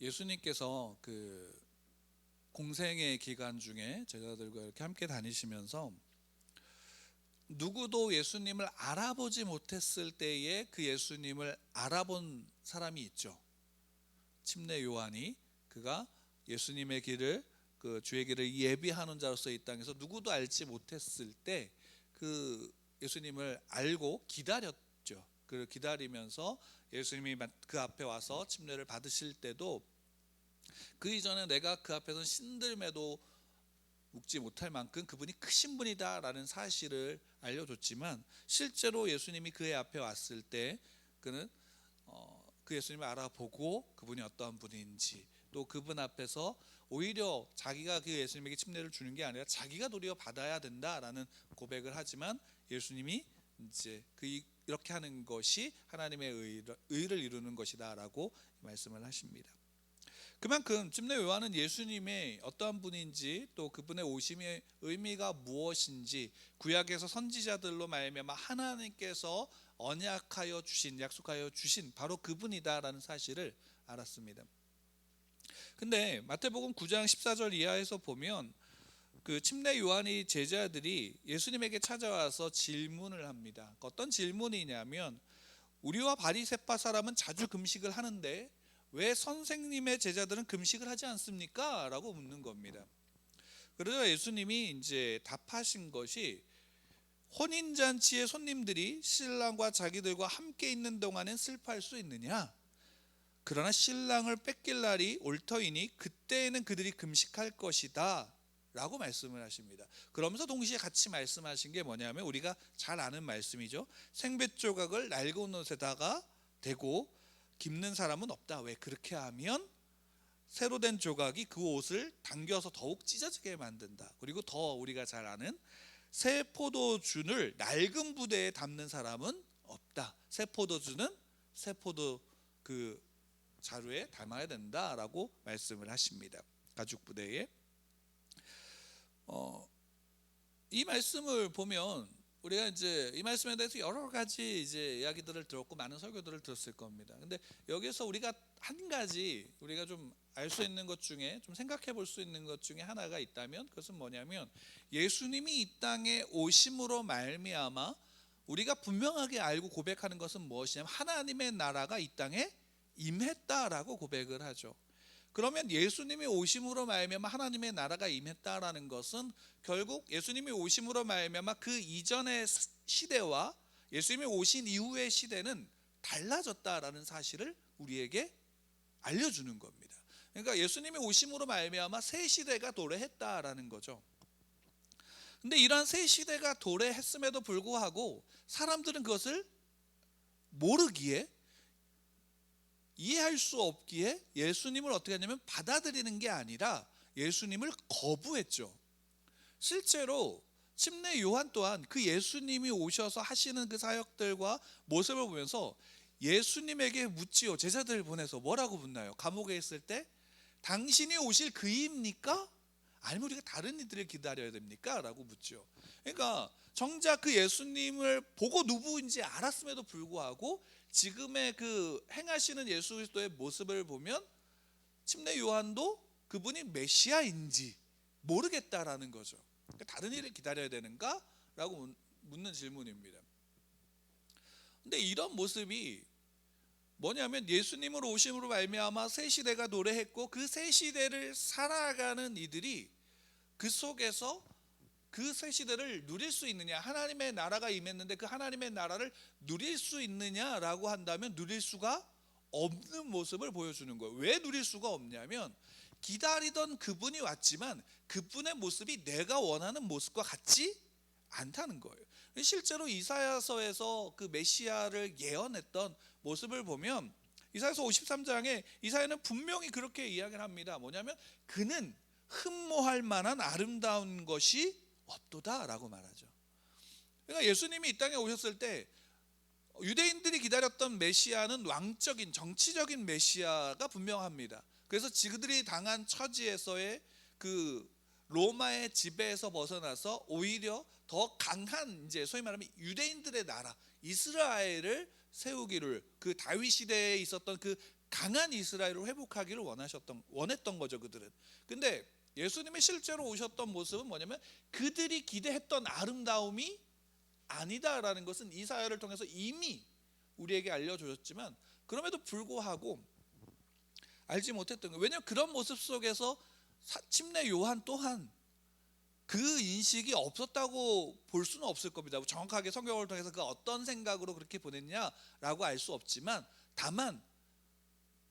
예수님께서 그 공생의 기간 중에 제자들과 이렇게 함께 다니시면서 누구도 예수님을 알아보지 못했을 때에 그 예수님을 알아본 사람이 있죠. 침례 요한이 그가 예수님의 길을 그 주의 길을 예비하는 자로서 이 땅에서 누구도 알지 못했을 때 그 예수님을 알고 기다렸죠. 그 기다리면서 예수님이 그 앞에 와서 침례를 받으실 때도 그 이전에 내가 그 앞에서 신들매도 묶지 못할 만큼 그분이 크신 분이다라는 사실을 알려줬지만 실제로 예수님이 그의 앞에 왔을 때 그는 그 예수님을 알아보고 그분이 어떠한 분인지 또 그분 앞에서 오히려 자기가 그 예수님에게 침례를 주는 게 아니라 자기가 도리어 받아야 된다라는 고백을 하지만 예수님이 이제 이렇게 하는 것이 하나님의 의를 이루는 것이다라고 말씀을 하십니다. 그만큼 침례 요한은 예수님의 어떠한 분인지 또 그분의 오심의 의미가 무엇인지 구약에서 선지자들로 말미암아 하나님께서 언약하여 주신 약속하여 주신 바로 그분이다라는 사실을 알았습니다. 근데 마태복음 9장 14절 이하에서 보면 그 침례 요한이 제자들이 예수님에게 찾아와서 질문을 합니다. 어떤 질문이냐면 우리와 바리새파 사람은 자주 금식을 하는데 왜 선생님의 제자들은 금식을 하지 않습니까? 라고 묻는 겁니다. 그러자 예수님이 이제 답하신 것이 혼인잔치의 손님들이 신랑과 자기들과 함께 있는 동안엔 슬퍼할 수 있느냐? 그러나 신랑을 뺏길 날이 올 터이니 그때에는 그들이 금식할 것이다 라고 말씀을 하십니다. 그러면서 동시에 같이 말씀하신 게 뭐냐면 우리가 잘 아는 말씀이죠. 생배조각을 낡은 옷에다가 대고 깁는 사람은 없다. 왜? 그렇게 하면 새로 된 조각이 그 옷을 당겨서 더욱 찢어지게 만든다. 그리고 더 우리가 잘 아는 새 포도주를 낡은 부대에 담는 사람은 없다. 새 포도주는 새 포도 그 자루에 담아야 된다라고 말씀을 하십니다. 가죽 부대에. 이 말씀을 보면 우리가 이제 이 말씀에 대해서 여러 가지 이제 이야기들을 들었고 많은 설교들을 들었을 겁니다. 근데 여기서 우리가 한 가지 우리가 좀 알 수 있는 것 중에 좀 생각해 볼 수 있는 것 중에 하나가 있다면 그것은 뭐냐면 예수님이 이 땅에 오심으로 말미암아 우리가 분명하게 알고 고백하는 것은 무엇이냐면 하나님의 나라가 이 땅에 임했다라고 고백을 하죠. 그러면 예수님이 오심으로 말미암아 하나님의 나라가 임했다라는 것은 결국 예수님이 오심으로 말미암아 그 이전의 시대와 예수님이 오신 이후의 시대는 달라졌다라는 사실을 우리에게 알려주는 겁니다. 그러니까 예수님이 오심으로 말미암아 새 시대가 도래했다라는 거죠. 근데 이러한 새 시대가 도래했음에도 불구하고 사람들은 그것을 모르기에 이해할 수 없기에 예수님을 어떻게 하냐면 받아들이는 게 아니라 예수님을 거부했죠. 실제로 침례 요한 또한 그 예수님이 오셔서 하시는 그 사역들과 모습을 보면서 예수님에게 묻지요. 제자들을 보내서 뭐라고 묻나요? 감옥에 있을 때 당신이 오실 그이입니까? 아니면 우리가 다른 이들을 기다려야 됩니까? 라고 묻죠. 그러니까 정작 그 예수님을 보고 누구인지 알았음에도 불구하고 지금의 그 행하시는 예수 그리스도의 모습을 보면 침례 요한도 그분이 메시아인지 모르겠다라는 거죠. 그러니까 다른 일을 기다려야 되는가? 라고 묻는 질문입니다. 근데 이런 모습이 뭐냐면 예수님으로 오심으로 말미암아 새 시대가 도래했고 그 새 시대를 살아가는 이들이 그 속에서 그 새 시대를 누릴 수 있느냐, 하나님의 나라가 임했는데 그 하나님의 나라를 누릴 수 있느냐라고 한다면 누릴 수가 없는 모습을 보여주는 거예요. 왜 누릴 수가 없냐면 기다리던 그분이 왔지만 그분의 모습이 내가 원하는 모습과 같지 않다는 거예요. 실제로 이사야서에서 그 메시아를 예언했던 모습을 보면 이사야서 53장에 이사야는 분명히 그렇게 이야기를 합니다. 뭐냐면 그는 흠모할 만한 아름다운 것이 없도다 라고 말하죠. 그러니까 예수님이 이 땅에 오셨을 때 유대인들이 기다렸던 메시아는 왕적인 정치적인 메시아가 분명합니다. 그래서 그들이 당한 처지에서의 그 로마의 지배에서 벗어나서 오히려 더 강한 이제 소위 말하면 유대인들의 나라 이스라엘을 세우기를, 그 다윗 시대에 있었던 그 강한 이스라엘을 회복하기를 원했던 거죠, 그들은. 근데 예수님이 실제로 오셨던 모습은 뭐냐면 그들이 기대했던 아름다움이 아니다라는 것은 이 사회를 통해서 이미 우리에게 알려주셨지만, 그럼에도 불구하고 알지 못했던 거예요. 왜냐하면 그런 모습 속에서 침례 요한 또한 그 인식이 없었다고 볼 수는 없을 겁니다. 정확하게 성경을 통해서 그 어떤 생각으로 그렇게 보냈냐라고 알 수 없지만, 다만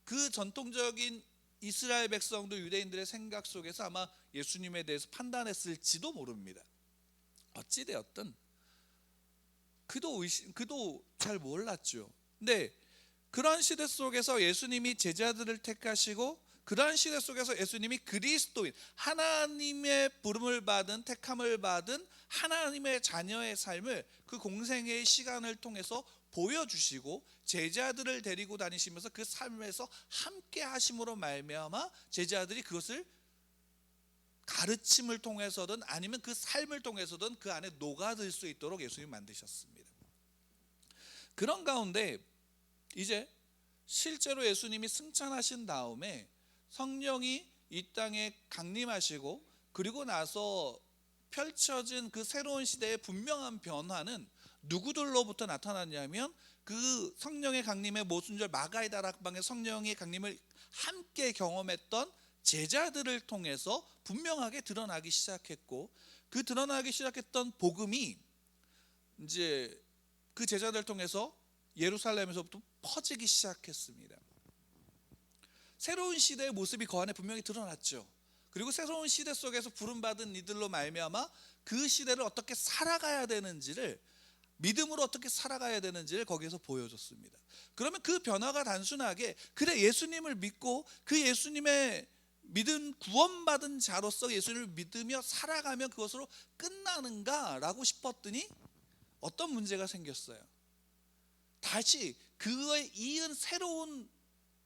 그 전통적인 이스라엘 백성도 유대인들의 생각 속에서 아마 예수님에 대해서 판단했을지도 모릅니다. 어찌되었든 그도 잘 몰랐죠. 근데 그러한 시대 속에서 예수님이 제자들을 택하시고, 그러한 시대 속에서 예수님이 그리스도인, 하나님의 부름을 받은, 택함을 받은 하나님의 자녀의 삶을 그 공생의 시간을 통해서 보여주시고 제자들을 데리고 다니시면서 그 삶에서 함께 하심으로 말미암아 제자들이 그것을 가르침을 통해서든 아니면 그 삶을 통해서든 그 안에 녹아들 수 있도록 예수님이 만드셨습니다. 그런 가운데 이제 실제로 예수님이 승천하신 다음에 성령이 이 땅에 강림하시고, 그리고 나서 펼쳐진 그 새로운 시대의 분명한 변화는 누구들로부터 나타났냐면, 그 성령의 강림의 모순절 마가의 다락방의 성령의 강림을 함께 경험했던 제자들을 통해서 분명하게 드러나기 시작했고, 그 드러나기 시작했던 복음이 이제 그 제자들을 통해서 예루살렘에서부터 퍼지기 시작했습니다. 새로운 시대의 모습이 그 안에 분명히 드러났죠. 그리고 새로운 시대 속에서 부름받은 이들로 말미암아 그 시대를 어떻게 살아가야 되는지를, 믿음으로 어떻게 살아가야 되는지를 거기에서 보여줬습니다. 그러면 그 변화가 단순하게 그래 예수님을 믿고 그 예수님의 믿은 구원받은 자로서 예수님을 믿으며 살아가면 그것으로 끝나는가라고 싶었더니 어떤 문제가 생겼어요. 다시 그거에 이은 새로운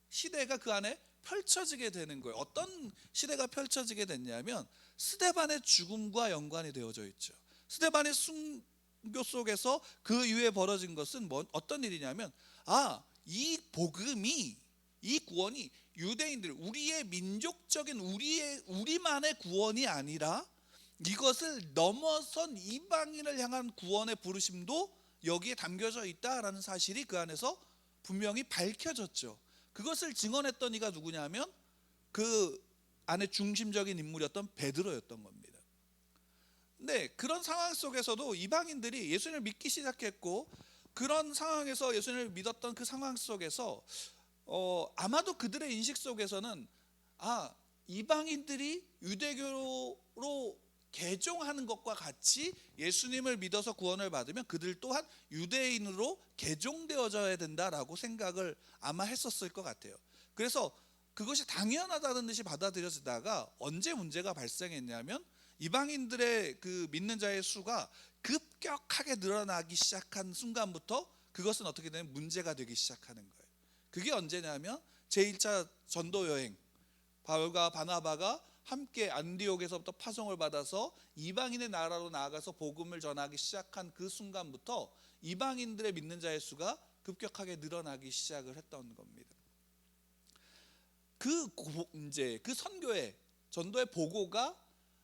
시대가 그 안에 펼쳐지게 되는 거예요. 어떤 시대가 펼쳐지게 됐냐면 스데반의 죽음과 연관이 되어져 있죠. 스데반의 순교 속에서 그 이후에 벌어진 것은 어떤 일이냐면, 이 복음이, 이 구원이 유대인들, 우리의 민족적인 우리만의 구원이 아니라 이것을 넘어선 이방인을 향한 구원의 부르심도 여기에 담겨져 있다라는 사실이 그 안에서 분명히 밝혀졌죠. 그것을 증언했던 이가 누구냐면 그 안에 중심적인 인물이었던 베드로였던 겁니다. 근데 그런 상황 속에서도 이방인들이 예수님을 믿기 시작했고, 그런 상황에서 예수님을 믿었던 그 상황 속에서 아마도 그들의 인식 속에서는 이방인들이 유대교로 개종하는 것과 같이 예수님을 믿어서 구원을 받으면 그들 또한 유대인으로 개종되어져야 된다라고 생각을 아마 했었을 것 같아요. 그래서 그것이 당연하다는 듯이 받아들여지다가 언제 문제가 발생했냐면, 이방인들의 그 믿는 자의 수가 급격하게 늘어나기 시작한 순간부터 그것은 어떻게 되면 문제가 되기 시작하는 거예요. 그게 언제냐면 제1차 전도 여행, 바울과 바나바가 함께 안디옥에서부터 파송을 받아서 이방인의 나라로 나아가서 복음을 전하기 시작한 그 순간부터 이방인들의 믿는 자의 수가 급격하게 늘어나기 시작을 했던 겁니다. 그 선교의 전도의 보고가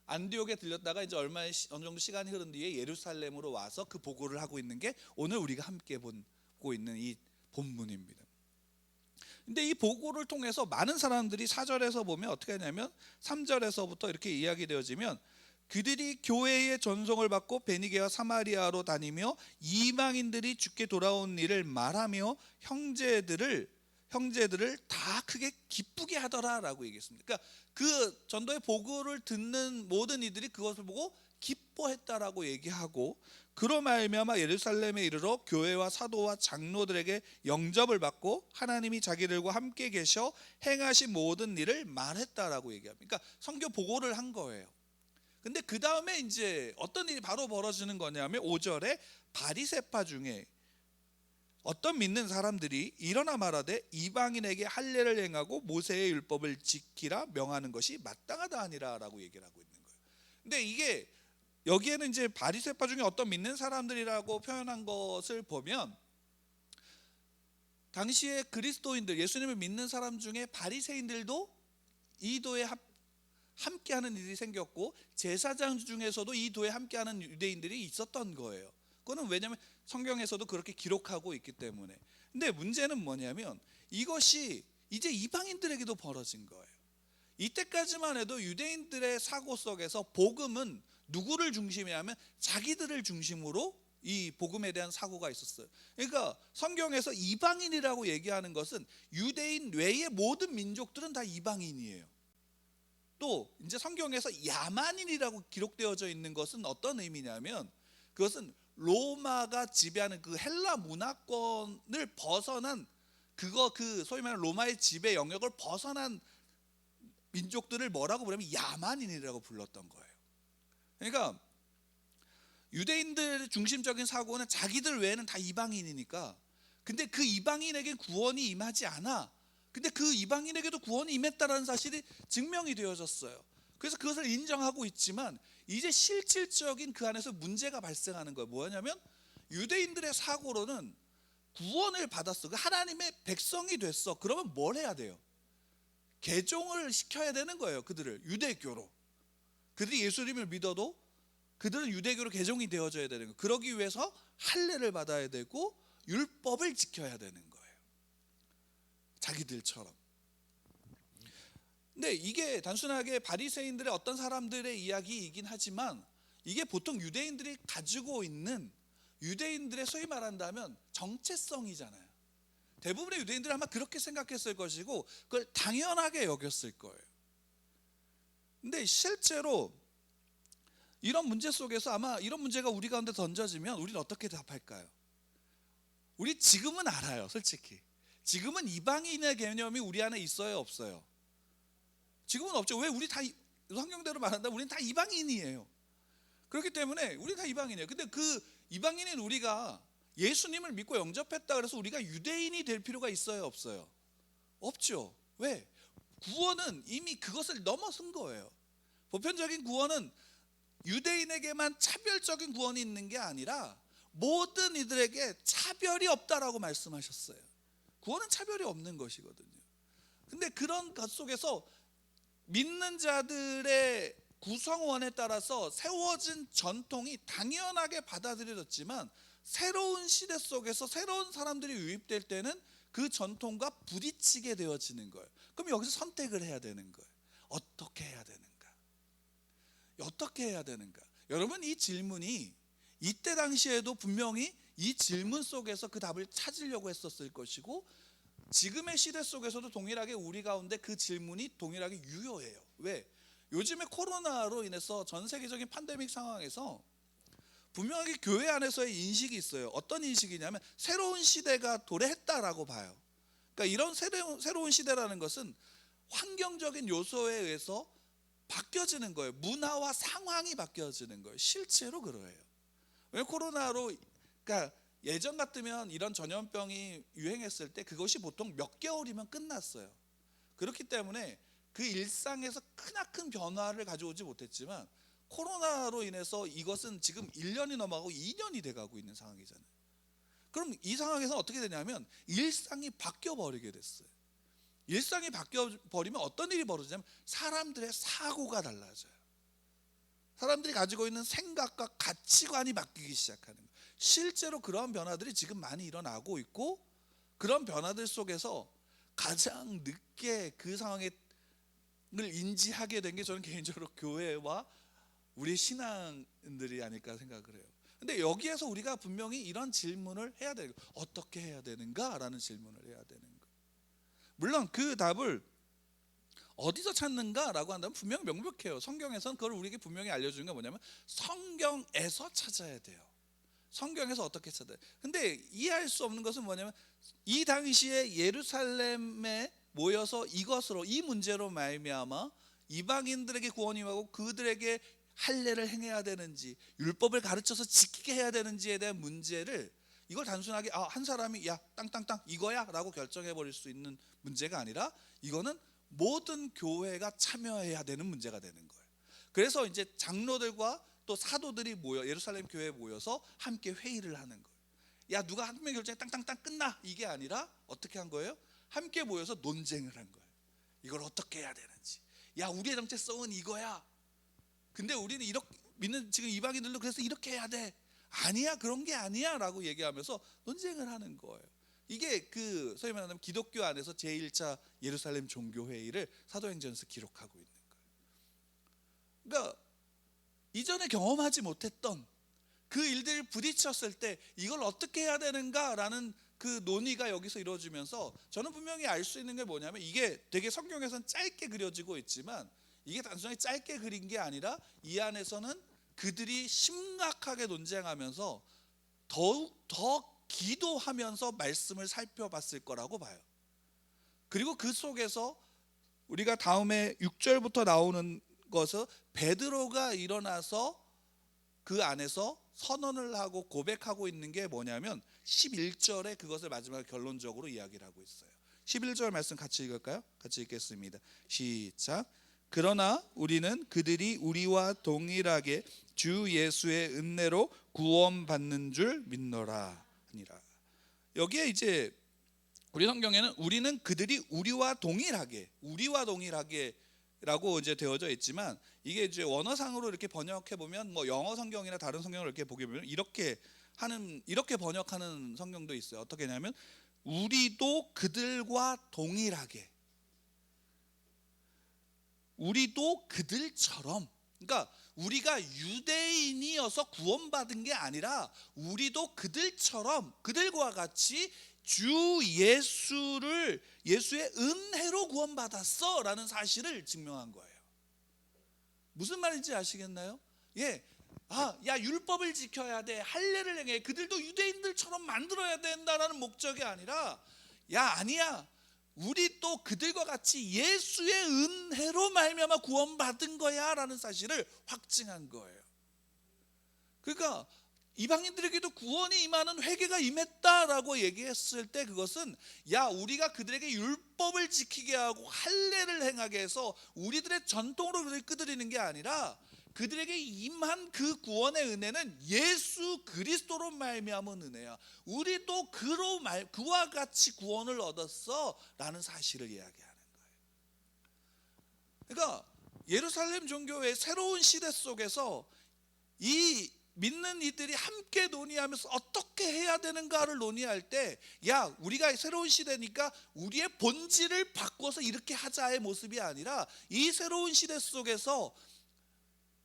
안디옥에 들렸다가 이제 어느 정도 시간이 흐른 뒤에 예루살렘으로 와서 그 보고를 하고 있는 게 오늘 우리가 함께 보고 있는 이 본문입니다. 근데 이 보고를 통해서 많은 사람들이 4절에서 보면 어떻게 하냐면 3절에서부터 이렇게 이야기되어지면, 그들이 교회의 전송을 받고 베니게와 사마리아로 다니며 이방인들이 주께 돌아온 일을 말하며 형제들을 다 크게 기쁘게 하더라라고 얘기했습니다. 그러니까 그 전도의 보고를 듣는 모든 이들이 그것을 보고 기뻐했다라고 얘기하고, 그로 말미암아 예루살렘에 이르러 교회와 사도와 장로들에게 영접을 받고 하나님이 자기들과 함께 계셔 행하신 모든 일을 말했다라고 얘기합니다. 그러니까 선교 보고를 한 거예요. 근데 그 다음에 이제 어떤 일이 바로 벌어지는 거냐면 5절에 바리새파 중에 어떤 믿는 사람들이 일어나 말하되 이방인에게 할례를 행하고 모세의 율법을 지키라 명하는 것이 마땅하다 아니라라고 얘기를 하고 있는 거예요. 근데 이게 여기에는 이제 바리새파 중에 어떤 믿는 사람들이라고 표현한 것을 보면 당시에 그리스도인들, 예수님을 믿는 사람 중에 바리새인들도 이 도에 함께하는 일이 생겼고, 제사장 중에서도 이 도에 함께하는 유대인들이 있었던 거예요. 그거는 왜냐하면 성경에서도 그렇게 기록하고 있기 때문에. 근데 문제는 뭐냐면 이것이 이제 이방인들에게도 벌어진 거예요. 이때까지만 해도 유대인들의 사고 속에서 복음은 누구를 중심이냐 하면 자기들을 중심으로 이 복음에 대한 사고가 있었어요. 그러니까 성경에서 이방인이라고 얘기하는 것은 유대인 외의 모든 민족들은 다 이방인이에요. 또 이제 성경에서 야만인이라고 기록되어져 있는 것은 어떤 의미냐면, 그것은 로마가 지배하는 그 헬라 문화권을 벗어난 그 소위 말하는 로마의 지배 영역을 벗어난 민족들을 뭐라고 부르면 야만인이라고 불렀던 거예요. 그러니까 유대인들 중심적인 사고는 자기들 외에는 다 이방인이니까, 근데 그 이방인에게 구원이 임하지 않아. 근데 그 이방인에게도 구원이 임했다라는 사실이 증명이 되어졌어요. 그래서 그것을 인정하고 있지만 이제 실질적인 그 안에서 문제가 발생하는 거예요. 뭐냐면 유대인들의 사고로는 구원을 받았어, 하나님의 백성이 됐어. 그러면 뭘 해야 돼요? 개종을 시켜야 되는 거예요. 그들을 유대교로. 그들이 예수님을 믿어도 그들은 유대교로 개종이 되어져야 되는 거예요. 그러기 위해서 할례를 받아야 되고 율법을 지켜야 되는 거예요. 자기들처럼. 근데 이게 단순하게 바리새인들의 어떤 사람들의 이야기이긴 하지만, 이게 보통 유대인들이 가지고 있는 유대인들의 소위 말한다면 정체성이잖아요. 대부분의 유대인들은 아마 그렇게 생각했을 것이고 그걸 당연하게 여겼을 거예요. 근데 실제로 이런 문제 속에서 아마 이런 문제가 우리 가운데 던져지면 우리는 어떻게 답할까요? 우리 지금은 알아요. 솔직히 지금은 이방인의 개념이 우리 안에 있어요, 없어요? 지금은 없죠. 왜? 우리 다 성경대로 말한다면 우리는 다 이방인이에요. 그렇기 때문에 우리 다 이방인이에요. 근데 그 이방인인 우리가 예수님을 믿고 영접했다 그래서 우리가 유대인이 될 필요가 있어요, 없어요? 없죠. 왜? 구원은 이미 그것을 넘어선 거예요. 보편적인 구원은 유대인에게만 차별적인 구원이 있는 게 아니라 모든 이들에게 차별이 없다라고 말씀하셨어요. 구원은 차별이 없는 것이거든요. 근데 그런 것 속에서 믿는 자들의 구성원에 따라서 세워진 전통이 당연하게 받아들여졌지만, 새로운 시대 속에서 새로운 사람들이 유입될 때는 그 전통과 부딪히게 되어지는 거예요. 그럼 여기서 선택을 해야 되는 거예요. 어떻게 해야 되는가? 어떻게 해야 되는가? 여러분, 이 질문이 이때 당시에도 분명히 이 질문 속에서 그 답을 찾으려고 했었을 것이고, 지금의 시대 속에서도 동일하게 우리 가운데 그 질문이 동일하게 유효해요. 왜? 요즘에 코로나로 인해서 전 세계적인 팬데믹 상황에서 분명하게 교회 안에서의 인식이 있어요. 어떤 인식이냐면 새로운 시대가 도래했다라고 봐요. 그러니까 이런 새로운 시대라는 것은 환경적인 요소에 의해서 바뀌어지는 거예요. 문화와 상황이 바뀌어지는 거예요. 실제로 그래요. 왜? 코로나로, 그러니까 예전 같으면 이런 전염병이 유행했을 때 그것이 보통 몇 개월이면 끝났어요. 그렇기 때문에 그 일상에서 크나큰 변화를 가져오지 못했지만, 코로나로 인해서 이것은 지금 1년이 넘어가고 2년이 돼가고 있는 상황이잖아요. 그럼 이 상황에서 어떻게 되냐면 일상이 바뀌어버리게 됐어요. 일상이 바뀌어버리면 어떤 일이 벌어지냐면 사람들의 사고가 달라져요. 사람들이 가지고 있는 생각과 가치관이 바뀌기 시작하는 거예요. 실제로 그런 변화들이 지금 많이 일어나고 있고, 그런 변화들 속에서 가장 늦게 그 상황을 인지하게 된 게 저는 개인적으로 교회와 우리 신앙인들이 아닐까 생각을 해요. 근데 여기에서 우리가 분명히 이런 질문을 해야 되는 거예요. 어떻게 해야 되는가? 라는 질문을 해야 되는 거예요. 물론 그 답을 어디서 찾는가라고 한다면 분명히 명백해요. 성경에서는 그걸 우리에게 분명히 알려주는 게 뭐냐면 성경에서 찾아야 돼요. 성경에서 어떻게 찾아야 돼요. 근데 이해할 수 없는 것은 뭐냐면 이 당시에 예루살렘에 모여서 이것으로, 이 문제로 말미암아 이방인들에게 구원이 임하고 그들에게 할례를 행해야 되는지 율법을 가르쳐서 지키게 해야 되는지에 대한 문제를, 이걸 단순하게 한 사람이 야 땅땅땅 이거야 라고 결정해 버릴 수 있는 문제가 아니라, 이거는 모든 교회가 참여해야 되는 문제가 되는 거예요. 그래서 이제 장로들과 또 사도들이 모여 예루살렘 교회에 모여서 함께 회의를 하는 거예요. 야 누가 한 명의 결정이 땅땅땅 끝나 이게 아니라 어떻게 한 거예요? 함께 모여서 논쟁을 한 거예요. 이걸 어떻게 해야 되는지. 야 우리의 정체성은 이거야. 근데 우리는 이렇게 믿는 지금 이방인들도 그래서 이렇게 해야 돼. 아니야 그런 게 아니야 라고 얘기하면서 논쟁을 하는 거예요. 이게 그 소위 말하면 기독교 안에서 제1차 예루살렘 종교회의를 사도행전에서 기록하고 있는 거예요. 그러니까 이전에 경험하지 못했던 그 일들을 부딪혔을 때 이걸 어떻게 해야 되는가라는 그 논의가 여기서 이루어지면서 저는 분명히 알 수 있는 게 뭐냐면 이게 되게 성경에서는 짧게 그려지고 있지만 이게 단순하게 짧게 그린 게 아니라 이 안에서는 그들이 심각하게 논쟁하면서 더욱 더 기도하면서 말씀을 살펴봤을 거라고 봐요. 그리고 그 속에서 우리가 다음에 6절부터 나오는 것은 베드로가 일어나서 그 안에서 선언을 하고 고백하고 있는 게 뭐냐면 11절에 그것을 마지막에 결론적으로 이야기를 하고 있어요. 11절 말씀 같이 읽을까요? 같이 읽겠습니다. 시작. 그러나 우리는 그들이 우리와 동일하게 주 예수의 은혜로 구원받는 줄 믿노라 하니라. 여기에 이제 우리 성경에는 우리는 그들이 우리와 동일하게 라고 이제 되어져 있지만 이게 이제 원어상으로 이렇게 번역해 보면 뭐 영어 성경이나 다른 성경을 이렇게 보게 보면 이렇게 번역하는 성경도 있어요. 어떻게 하냐면 우리도 그들과 동일하게, 우리도 그들처럼. 그러니까 우리가 유대인이어서 구원받은 게 아니라 우리도 그들처럼, 그들과 같이 주 예수의 은혜로 구원받았어 라는 사실을 증명한 거예요. 무슨 말인지 아시겠나요? 예, 야 율법을 지켜야 돼, 할례를 행해, 그들도 유대인들처럼 만들어야 된다라는 목적이 아니라 아니야, 우리 또 그들과 같이 예수의 은혜로 말미암아 구원받은 거야 라는 사실을 확증한 거예요. 그러니까 이방인들에게도 구원이 임하는 회개가 임했다라고 얘기했을 때 그것은 우리가 그들에게 율법을 지키게 하고 할례를 행하게 해서 우리들의 전통으로 그들을 끄드리는 게 아니라 그들에게 임한 그 구원의 은혜는 예수 그리스도로 말미암은 은혜야. 우리도 그와 같이 구원을 얻었어 라는 사실을 이야기하는 거예요. 그러니까 예루살렘 종교의 새로운 시대 속에서 이 믿는 이들이 함께 논의하면서 어떻게 해야 되는가를 논의할 때 우리가 새로운 시대니까 우리의 본질을 바꿔서 이렇게 하자의 모습이 아니라 이 새로운 시대 속에서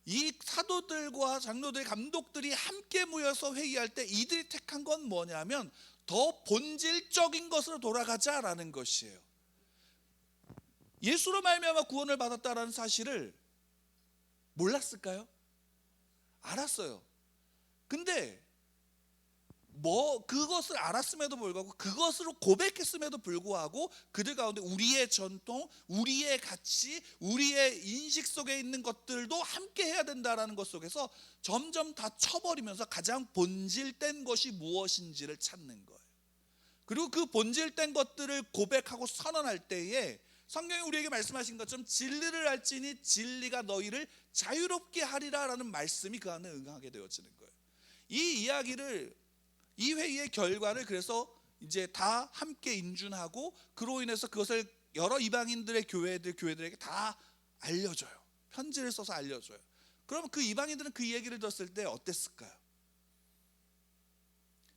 이 사도들과 장로들, 감독들이 함께 모여서 회의할 때 이들이 택한 건 뭐냐면 더 본질적인 것으로 돌아가자라는 것이에요. 예수로 말미암아 구원을 받았다라는 사실을 몰랐을까요? 알았어요. 근데 그것을 알았음에도 불구하고, 그것으로 고백했음에도 불구하고 그들 가운데 우리의 전통, 우리의 가치, 우리의 인식 속에 있는 것들도 함께 해야 된다라는 것 속에서 점점 다 쳐버리면서 가장 본질된 것이 무엇인지를 찾는 거예요. 그리고 그 본질된 것들을 고백하고 선언할 때에 성경이 우리에게 말씀하신 것처럼 진리를 알지니 진리가 너희를 자유롭게 하리라 라는 말씀이 그 안에 응하게 되어지는 거예요. 이 회의의 결과를 그래서 이제 다 함께 인준하고 그로 인해서 그것을 여러 이방인들의 교회들에게 다 알려줘요. 편지를 써서 알려줘요. 그러면 그 이방인들은 그 얘기를 들었을 때 어땠을까요?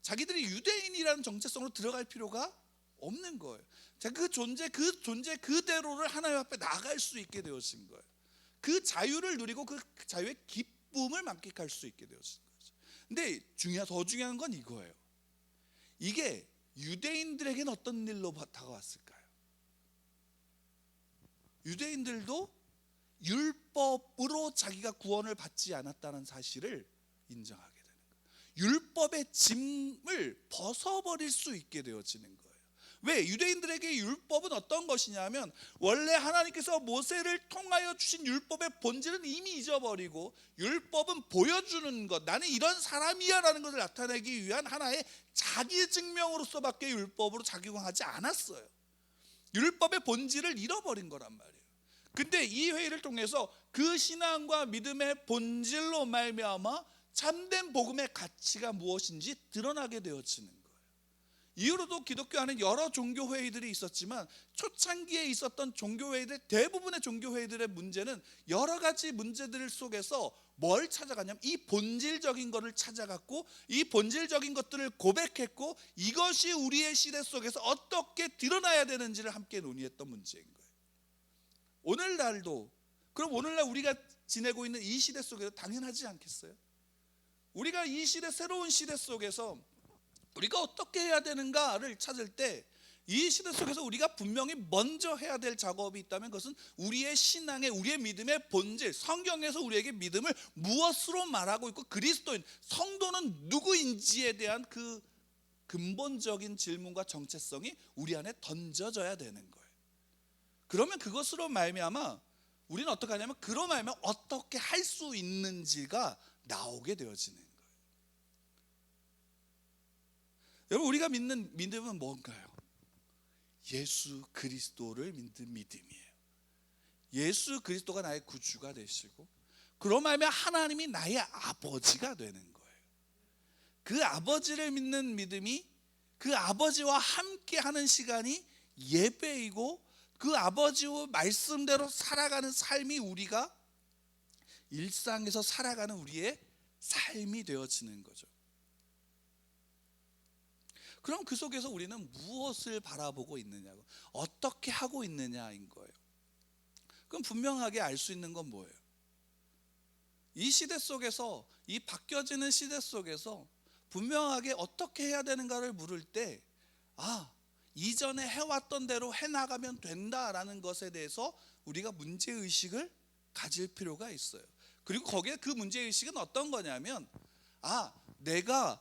자기들이 유대인이라는 정체성으로 들어갈 필요가 없는 거예요. 그 존재 그대로를 하나님 앞에 나갈 수 있게 되어진 거예요. 그 자유를 누리고 그 자유의 기쁨을 만끽할 수 있게 되어진 거예요. 근데 더 중요한 건 이거예요. 이게 유대인들에게는 어떤 일로 다가왔을까요? 유대인들도 율법으로 자기가 구원을 받지 않았다는 사실을 인정하게 되는 거예요. 율법의 짐을 벗어버릴 수 있게 되어지는 거예요. 왜? 유대인들에게 율법은 어떤 것이냐면 원래 하나님께서 모세를 통하여 주신 율법의 본질은 이미 잊어버리고 율법은 보여주는 것, 나는 이런 사람이야 라는 것을 나타내기 위한 하나의 자기 증명으로서밖에 율법으로 작용하지 않았어요. 율법의 본질을 잃어버린 거란 말이에요. 근데 이 회의를 통해서 그 신앙과 믿음의 본질로 말미암아 참된 복음의 가치가 무엇인지 드러나게 되어지는 거예요. 이후로도 기독교 안에 여러 종교회의들이 있었지만 초창기에 있었던 종교회의들, 대부분의 종교회의들의 문제는 여러 가지 문제들 속에서 뭘 찾아가냐면 이 본질적인 것을 찾아갔고 이 본질적인 것들을 고백했고 이것이 우리의 시대 속에서 어떻게 드러나야 되는지를 함께 논의했던 문제인 거예요. 오늘날도, 그럼 오늘날 우리가 지내고 있는 이 시대 속에서 당연하지 않겠어요? 우리가 이 시대, 새로운 시대 속에서 우리가 어떻게 해야 되는가를 찾을 때 이 시대 속에서 우리가 분명히 먼저 해야 될 작업이 있다면 그것은 우리의 신앙의, 우리의 믿음의 본질, 성경에서 우리에게 믿음을 무엇으로 말하고 있고 그리스도인, 성도는 누구인지에 대한 그 근본적인 질문과 정체성이 우리 안에 던져져야 되는 거예요. 그러면 그것으로 말미암아 우리는 어떻게 하냐면 그로 말미암아 어떻게 할 수 있는지가 나오게 되어지는 거예요. 여러분, 우리가 믿는 믿음은 뭔가요? 예수 그리스도를 믿는 믿음이에요. 예수 그리스도가 나의 구주가 되시고 그로 말미암아 하나님이 나의 아버지가 되는 거예요. 그 아버지를 믿는 믿음이, 그 아버지와 함께 하는 시간이 예배이고 그 아버지의 말씀대로 살아가는 삶이 우리가 일상에서 살아가는 우리의 삶이 되어지는 거죠. 그럼 그 속에서 우리는 무엇을 바라보고 있느냐고, 어떻게 하고 있느냐인 거예요. 그럼 분명하게 알 수 있는 건 뭐예요? 이 시대 속에서, 이 바뀌어지는 시대 속에서 분명하게 어떻게 해야 되는가를 물을 때, 이전에 해왔던 대로 해나가면 된다라는 것에 대해서 우리가 문제의식을 가질 필요가 있어요. 그리고 거기에 그 문제의식은 어떤 거냐면, 내가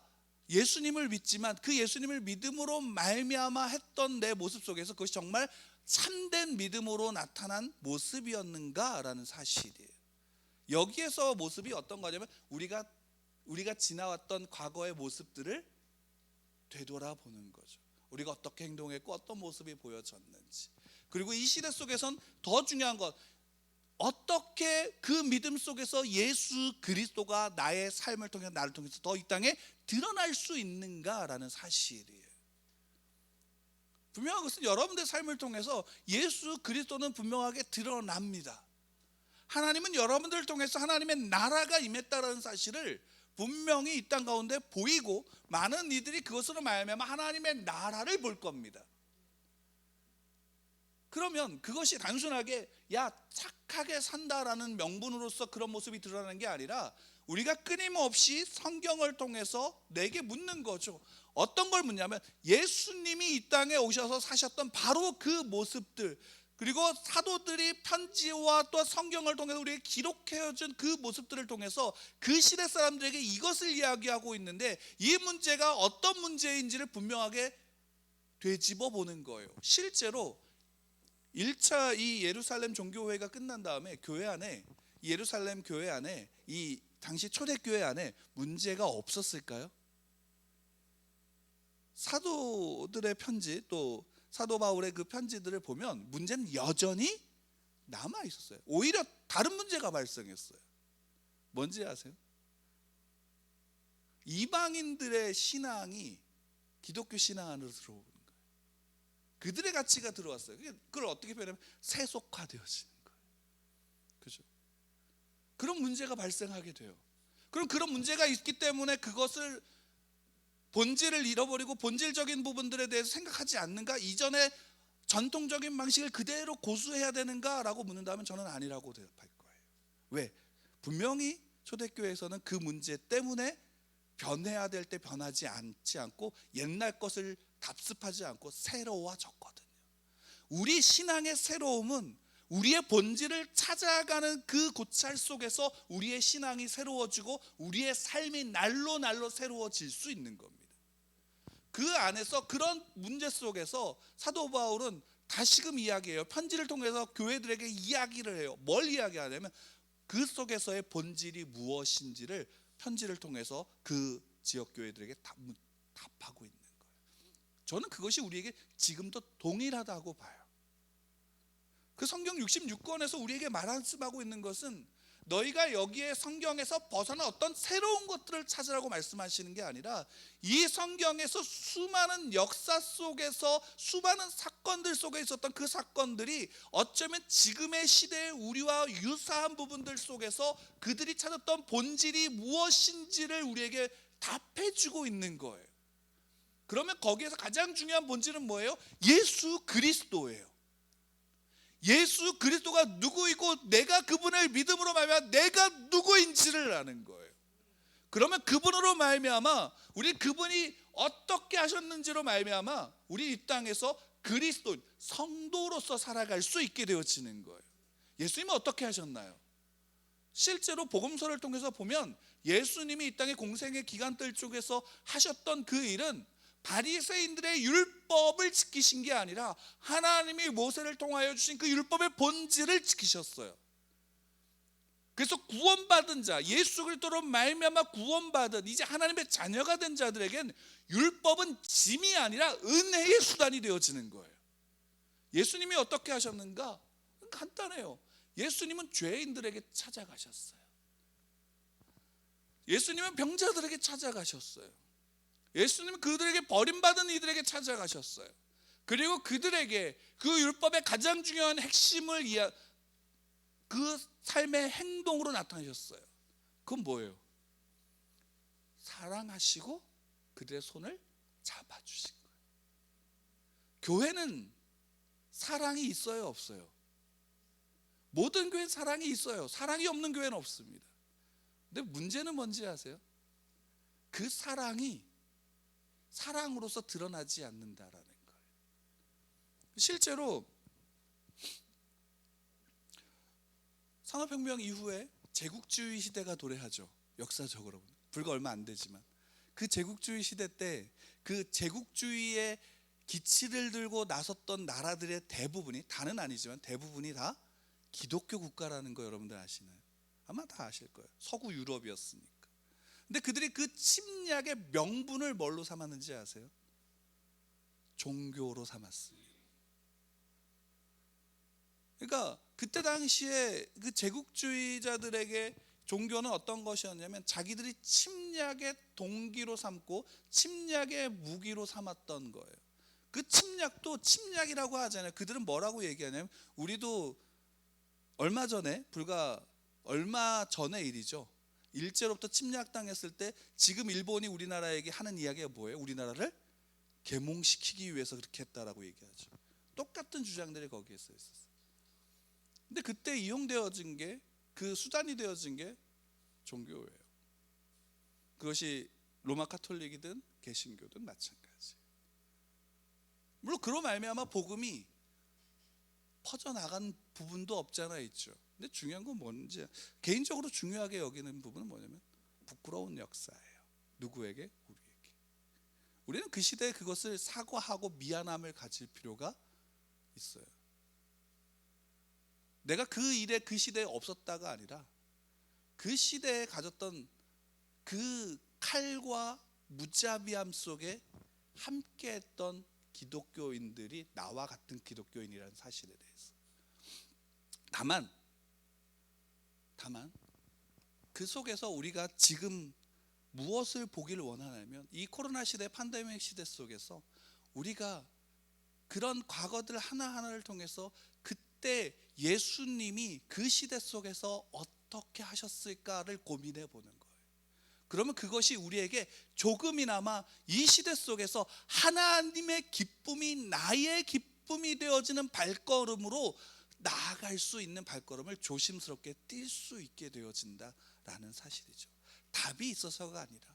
예수님을 믿지만 그 예수님을 믿음으로 말미암아 했던 내 모습 속에서 그것이 정말 참된 믿음으로 나타난 모습이었는가라는 사실이에요. 여기에서 모습이 어떤 거냐면 우리가 지나왔던 과거의 모습들을 되돌아보는 거죠. 우리가 어떻게 행동했고 어떤 모습이 보여졌는지. 그리고 이 시대 속에선 더 중요한 것, 어떻게 그 믿음 속에서 예수 그리스도가 나의 삶을 통해서, 나를 통해서 더 이 땅에 드러날 수 있는가라는 사실이에요. 분명한 것은 여러분들의 삶을 통해서 예수 그리스도는 분명하게 드러납니다. 하나님은 여러분들을 통해서 하나님의 나라가 임했다는 사실을 분명히 이 땅 가운데 보이고 많은 이들이 그것으로 말미암아 하나님의 나라를 볼 겁니다. 그러면 그것이 단순하게 착하게 산다라는 명분으로서 그런 모습이 드러나는 게 아니라 우리가 끊임없이 성경을 통해서 내게 묻는 거죠. 어떤 걸 묻냐면 예수님이 이 땅에 오셔서 사셨던 바로 그 모습들, 그리고 사도들이 편지와 또 성경을 통해서 우리에게 기록해준 그 모습들을 통해서 그 시대 사람들에게 이것을 이야기하고 있는데 이 문제가 어떤 문제인지를 분명하게 되짚어 보는 거예요. 실제로 1차 이 예루살렘 종교회의가 끝난 다음에 교회 안에, 예루살렘 교회 안에, 이 당시 초대교회 안에 문제가 없었을까요? 사도들의 편지, 또 사도 바울의 그 편지들을 보면 문제는 여전히 남아 있었어요. 오히려 다른 문제가 발생했어요. 뭔지 아세요? 이방인들의 신앙이 기독교 신앙 안으로 들어오는 거예요. 그들의 가치가 들어왔어요. 그걸 어떻게 표현하면 세속화되어지는 거예요. 그죠? 그런 문제가 발생하게 돼요. 그럼 그런 문제가 있기 때문에 그것을, 본질을 잃어버리고 본질적인 부분들에 대해서 생각하지 않는가? 이전에 전통적인 방식을 그대로 고수해야 되는가라고 묻는다면 저는 아니라고 대답할 거예요. 왜? 분명히 초대교회에서는 그 문제 때문에 변해야 될 때 변하지 않고 옛날 것을 답습하지 않고 새로워졌거든요. 우리 신앙의 새로움은 우리의 본질을 찾아가는 그 고찰 속에서 우리의 신앙이 새로워지고 우리의 삶이 날로 새로워질 수 있는 겁니다. 그 안에서, 그런 문제 속에서 사도 바울은 다시금 이야기해요. 편지를 통해서 교회들에게 이야기를 해요. 뭘 이야기하냐면 그 속에서의 본질이 무엇인지를 편지를 통해서 그 지역 교회들에게 답하고 있는 거예요. 저는 그것이 우리에게 지금도 동일하다고 봐요. 그 성경 66권에서 우리에게 말씀하고 있는 것은 너희가 여기에 성경에서 벗어난 어떤 새로운 것들을 찾으라고 말씀하시는 게 아니라 이 성경에서 수많은 역사 속에서 수많은 사건들 속에 있었던 그 사건들이 어쩌면 지금의 시대의 우리와 유사한 부분들 속에서 그들이 찾았던 본질이 무엇인지를 우리에게 답해주고 있는 거예요. 그러면 거기에서 가장 중요한 본질은 뭐예요? 예수 그리스도예요. 예수 그리스도가 누구이고 내가 그분을 믿음으로 말미암아 내가 누구인지를 아는 거예요. 그러면 그분으로 말미암아 우리 그분이 어떻게 하셨는지로 말미암아 우리 이 땅에서 그리스도 성도로서 살아갈 수 있게 되어지는 거예요. 예수님은 어떻게 하셨나요? 실제로 복음서를 통해서 보면 예수님이 이 땅의 공생의 기간들 쪽에서 하셨던 그 일은 바리새인들의 율법을 지키신 게 아니라 하나님이 모세를 통하여 주신 그 율법의 본질을 지키셨어요. 그래서 구원받은 자, 예수 그리스도로 말미암아 구원받은 이제 하나님의 자녀가 된 자들에겐 율법은 짐이 아니라 은혜의 수단이 되어지는 거예요. 예수님이 어떻게 하셨는가? 간단해요. 예수님은 죄인들에게 찾아가셨어요. 예수님은 병자들에게 찾아가셨어요. 예수님은 그들에게 버림받은 이들에게 찾아가셨어요. 그리고 그들에게 그 율법의 가장 중요한 핵심을 그 삶의 행동으로 나타내셨어요. 그건 뭐예요? 사랑하시고 그들의 손을 잡아주신 거예요. 교회는 사랑이 있어요, 없어요? 모든 교회는 사랑이 있어요. 사랑이 없는 교회는 없습니다. 근데 문제는 뭔지 아세요? 그 사랑이 사랑으로서 드러나지 않는다라는 거예요. 실제로 산업혁명 이후에 제국주의 시대가 도래하죠. 역사적으로 불과 얼마 안 되지만 그 제국주의 시대 때 그 제국주의의 기치를 들고 나섰던 나라들의 대부분이, 다는 아니지만 대부분이 다 기독교 국가라는 거 여러분들 아시나요? 아마 다 아실 거예요. 서구 유럽이었으니까. 근데 그들이 그 침략의 명분을 뭘로 삼았는지 아세요? 종교로 삼았습니다. 그러니까 그때 당시에 그 제국주의자들에게 종교는 어떤 것이었냐면 자기들이 침략의 동기로 삼고 침략의 무기로 삼았던 거예요. 그 침략도 침략이라고 하잖아요. 그들은 뭐라고 얘기하냐면, 우리도 얼마 전에, 불과 얼마 전의 일이죠. 일제로부터 침략당했을 때 지금 일본이 우리나라에게 하는 이야기가 뭐예요? 우리나라를 계몽시키기 위해서 그렇게 했다라고 얘기하죠. 똑같은 주장들이 거기에 써 있었어요. 근데 그때 이용되어진 게, 그 수단이 되어진 게 종교예요. 그것이 로마 카톨릭이든 개신교든 마찬가지. 물론 그로 말미암아 복음이 퍼져나간 부분도 없잖아 있죠. 근데 중요한 건 뭔지, 개인적으로 중요하게 여기는 부분은 뭐냐면 부끄러운 역사예요. 누구에게? 우리에게. 우리는 그 시대에 그것을 사과하고 미안함을 가질 필요가 있어요. 내가 그 일에 그 시대에 없었다가 아니라 그 시대에 가졌던 그 칼과 무자비함 속에 함께했던 기독교인들이 나와 같은 기독교인이라는 사실에 대해서. 다만 그 속에서 우리가 지금 무엇을 보기를 원하냐면, 이 코로나 시대, 팬데믹 시대 속에서 우리가 그런 과거들 하나하나를 통해서 그때 예수님이 그 시대 속에서 어떻게 하셨을까를 고민해 보는 거예요. 그러면 그것이 우리에게 조금이나마 이 시대 속에서 하나님의 기쁨이 나의 기쁨이 되어지는 발걸음으로 나아갈 수 있는 발걸음을 조심스럽게 뛸 수 있게 되어진다라는 사실이죠. 답이 있어서가 아니라,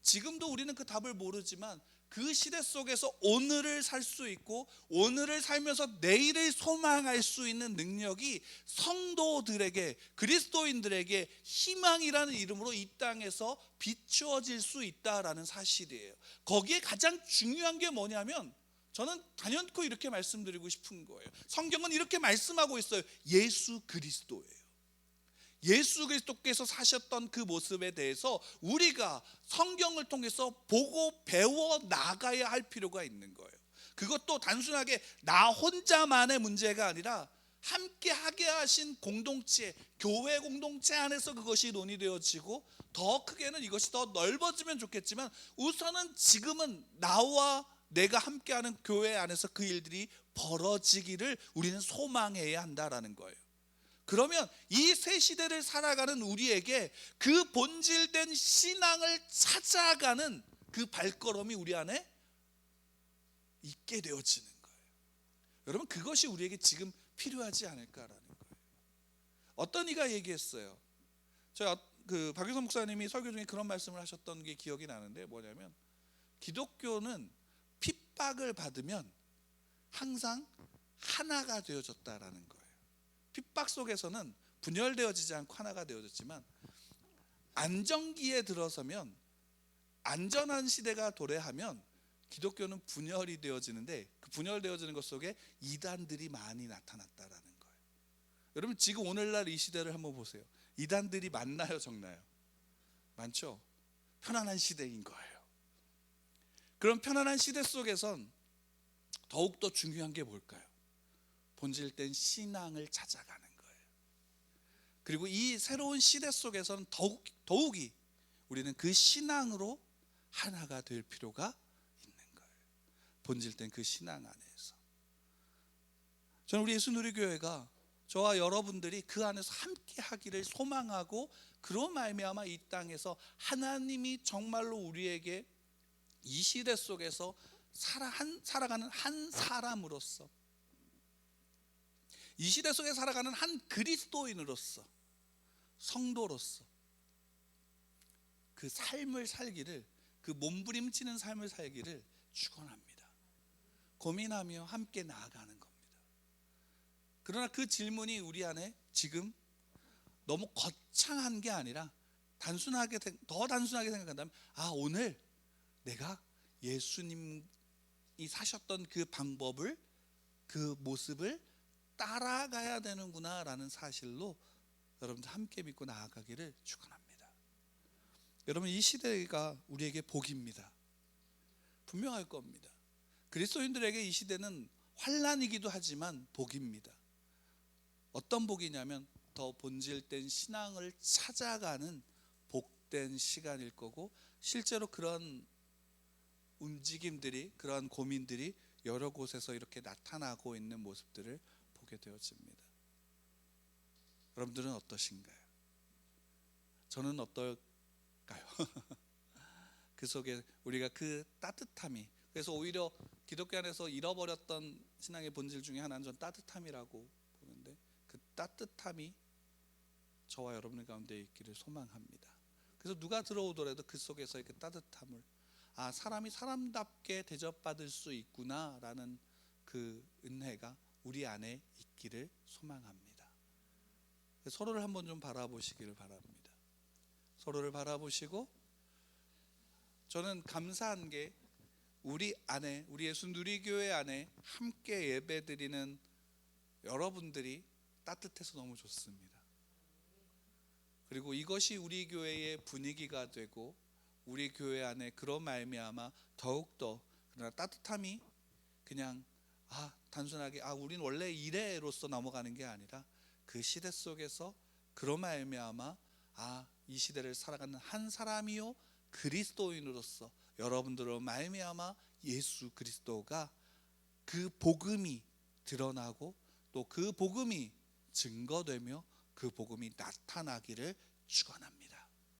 지금도 우리는 그 답을 모르지만 그 시대 속에서 오늘을 살 수 있고 오늘을 살면서 내일을 소망할 수 있는 능력이 성도들에게, 그리스도인들에게 희망이라는 이름으로 이 땅에서 비추어질 수 있다라는 사실이에요. 거기에 가장 중요한 게 뭐냐면, 저는 단연코 이렇게 말씀드리고 싶은 거예요. 성경은 이렇게 말씀하고 있어요. 예수 그리스도예요. 예수 그리스도께서 사셨던 그 모습에 대해서 우리가 성경을 통해서 보고 배워 나가야 할 필요가 있는 거예요. 그것도 단순하게 나 혼자만의 문제가 아니라 함께 하게 하신 공동체, 교회 공동체 안에서 그것이 논의되어지고, 더 크게는 이것이 더 넓어지면 좋겠지만 우선은 지금은 나와 내가 함께하는 교회 안에서 그 일들이 벌어지기를 우리는 소망해야 한다라는 거예요. 그러면 이 새 시대를 살아가는 우리에게 그 본질된 신앙을 찾아가는 그 발걸음이 우리 안에 있게 되어지는 거예요. 여러분, 그것이 우리에게 지금 필요하지 않을까라는 거예요. 어떤 이가 얘기했어요. 그 박유선 목사님이 설교 중에 그런 말씀을 하셨던 게 기억이 나는데, 뭐냐면 기독교는 핍박을 받으면 항상 하나가 되어졌다라는 거예요. 핍박 속에서는 분열되어지지 않고 하나가 되어졌지만, 안정기에 들어서면, 안전한 시대가 도래하면 기독교는 분열이 되어지는데, 그 분열되어지는 것 속에 이단들이 많이 나타났다라는 거예요. 여러분, 지금 오늘날 이 시대를 한번 보세요. 이단들이 많나요, 적나요? 많죠. 편안한 시대인 거예요. 그런 편안한 시대 속에선 더욱더 중요한 게 뭘까요? 본질된 신앙을 찾아가는 거예요. 그리고 이 새로운 시대 속에서는 더욱이 우리는 그 신앙으로 하나가 될 필요가 있는 거예요. 본질된 그 신앙 안에서. 저는 우리 예수누리교회가, 저와 여러분들이 그 안에서 함께 하기를 소망하고, 그로 말미암아 이 땅에서 하나님이 정말로 우리에게 이 시대 속에서 살아가는 한 사람으로서, 이 시대 속에 살아가는 한 그리스도인으로서, 성도로서 그 삶을 살기를, 그 몸부림치는 삶을 살기를 축원합니다. 고민하며 함께 나아가는 겁니다. 그러나 그 질문이 우리 안에 지금 너무 거창한 게 아니라 더 단순하게 생각한다면, 오늘 내가 예수님이 사셨던 그 방법을, 그 모습을 따라가야 되는구나 라는 사실로 여러분들 함께 믿고 나아가기를 축원합니다. 여러분, 이 시대가 우리에게 복입니다. 분명할 겁니다. 그리스도인들에게 이 시대는 환난이기도 하지만 복입니다. 어떤 복이냐면, 더 본질된 신앙을 찾아가는 복된 시간일 거고, 실제로 그런 움직임들이, 그런 고민들이 여러 곳에서 이렇게 나타나고 있는 모습들을 보게 되어집니다. 여러분들은 어떠신가요? 저는 어떨까요? 그 속에 우리가 그 따뜻함이, 그래서 오히려 기독교 안에서 잃어버렸던 신앙의 본질 중에 하나는 전 따뜻함이라고 보는데, 그 따뜻함이 저와 여러분들 가운데 있기를 소망합니다. 그래서 누가 들어오더라도 그 속에서 이렇게 따뜻함을, 사람이 사람답게 대접받을 수 있구나라는 그 은혜가 우리 안에 있기를 소망합니다. 서로를 한번 좀 바라보시기를 바랍니다. 서로를 바라보시고, 저는 감사한 게 우리 안에, 우리 예수누리교회 안에 함께 예배드리는 여러분들이 따뜻해서 너무 좋습니다. 그리고 이것이 우리 교회의 분위기가 되고, 우리 교회 안에 그런 말미암아 더욱더, 그러나 따뜻함이 그냥 단순하게 우린 원래 이래로서 넘어가는 게 아니라, 그 시대 속에서 그런 말미암아 이 시대를 살아가는 한 사람이요 그리스도인으로서 여러분들로 말미암아 예수 그리스도가, 그 복음이 드러나고 또 그 복음이 증거되며 그 복음이 나타나기를 축원합니다.